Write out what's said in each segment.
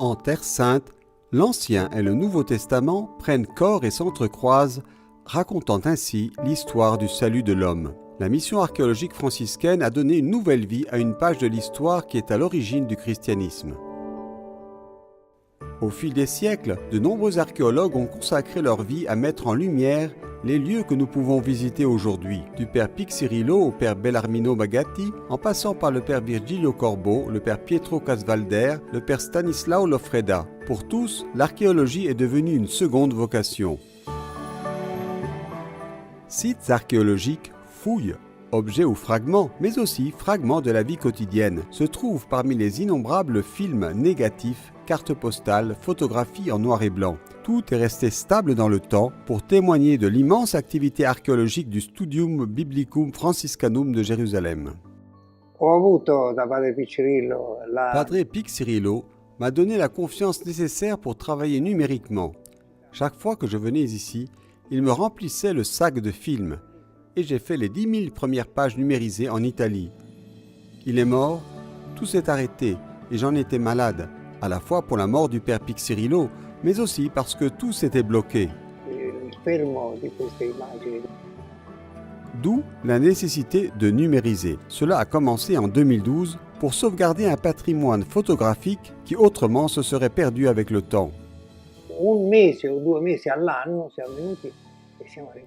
En Terre Sainte, l'Ancien et le Nouveau Testament prennent corps et s'entrecroisent, racontant ainsi l'histoire du salut de l'homme. La mission archéologique franciscaine a donné une nouvelle vie à une page de l'histoire qui est à l'origine du christianisme. Au fil des siècles, de nombreux archéologues ont consacré leur vie à mettre en lumière les lieux que nous pouvons visiter aujourd'hui, du père Pixirilo au père Bellarmino Magatti, en passant par le père Virgilio Corbo, le père Pietro Casvalder, le père Stanislao Lofreda. Pour tous, l'archéologie est devenue une seconde vocation. Sites archéologiques, fouilles, objets ou fragments, mais aussi fragments de la vie quotidienne, se trouvent parmi les innombrables films négatifs, cartes postales, photographies en noir et blanc. Tout est resté stable dans le temps pour témoigner de l'immense activité archéologique du Studium Biblicum Franciscanum de Jérusalem. Padre Pixirilo m'a donné la confiance nécessaire pour travailler numériquement. Chaque fois que je venais ici, il me remplissait le sac de films et j'ai fait les 10 000 premières pages numérisées en Italie. Il est mort, tout s'est arrêté et j'en étais malade, à la fois pour la mort du père Pixirilo, mais aussi parce que tout s'était bloqué. D'où la nécessité de numériser. Cela a commencé en 2012 pour sauvegarder un patrimoine photographique qui autrement se serait perdu avec le temps.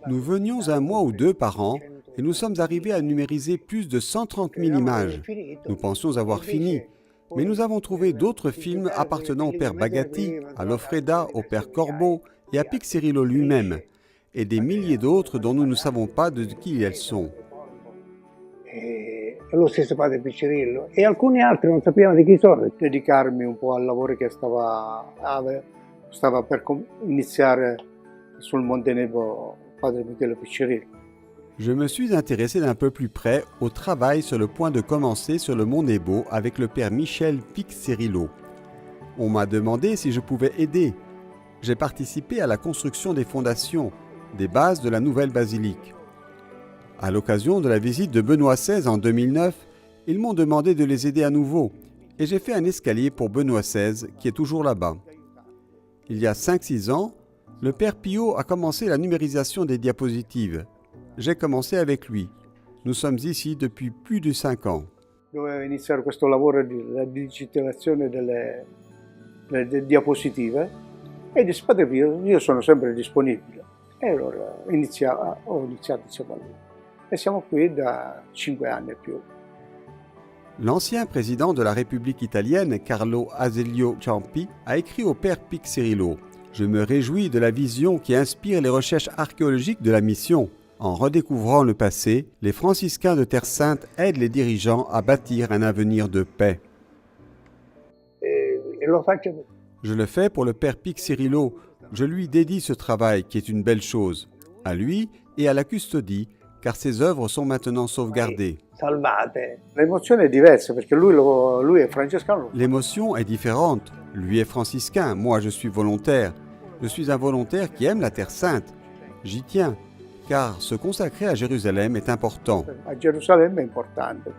Nous venions 1 mois ou 2 par an et nous sommes arrivés à numériser plus de 130 000 images. Nous pensions avoir fini, mais nous avons trouvé d'autres films appartenant au père Bagatti, à Lofreda, au père Corbo et à Pixirilo lui-même, et des milliers d'autres dont nous ne savons pas de qui elles sont. Lo stesso padre Piccirillo e alcuni altri non sapevano di chi sono. Dedicarmi un po' al lavoro che stava per iniziare sul Monte Nebo, padre Michele Piccirillo. Je me suis intéressé d'un peu plus près au travail sur le point de commencer sur le mont Nebo avec le père Michel Pixirilo. On m'a demandé si je pouvais aider. J'ai participé à la construction des fondations, des bases de la nouvelle basilique. À l'occasion de la visite de Benoît XVI en 2009, ils m'ont demandé de les aider à nouveau et j'ai fait un escalier pour Benoît XVI qui est toujours là-bas. Il y a 5-6 ans, le père Pio a commencé la numérisation des diapositives. J'ai commencé avec lui. Nous sommes ici depuis plus de 5 ans. Dovevo iniziare questo lavoro di digitalizzazione delle diapositive e disse padre Pio, io sono sempre disponibile. E allora ho iniziato insieme a lui. E siamo qui da 5 anni e più. L'ancien président de la République italienne, Carlo Azeglio Ciampi, a écrit au père Pixirilo « Je me réjouis de la vision qui inspire les recherches archéologiques de la mission. En redécouvrant le passé, les franciscains de Terre Sainte aident les dirigeants à bâtir un avenir de paix. » Je le fais pour le père Pixirilo. Je lui dédie ce travail qui est une belle chose, à lui et à la custodie, car ses œuvres sont maintenant sauvegardées. L'émotion est diverse parce que lui est franciscain. L'émotion est différente. Lui est franciscain, moi je suis volontaire. Je suis un volontaire qui aime la Terre Sainte. J'y tiens, car se consacrer à Jérusalem est important. A Gerusalemme è importante.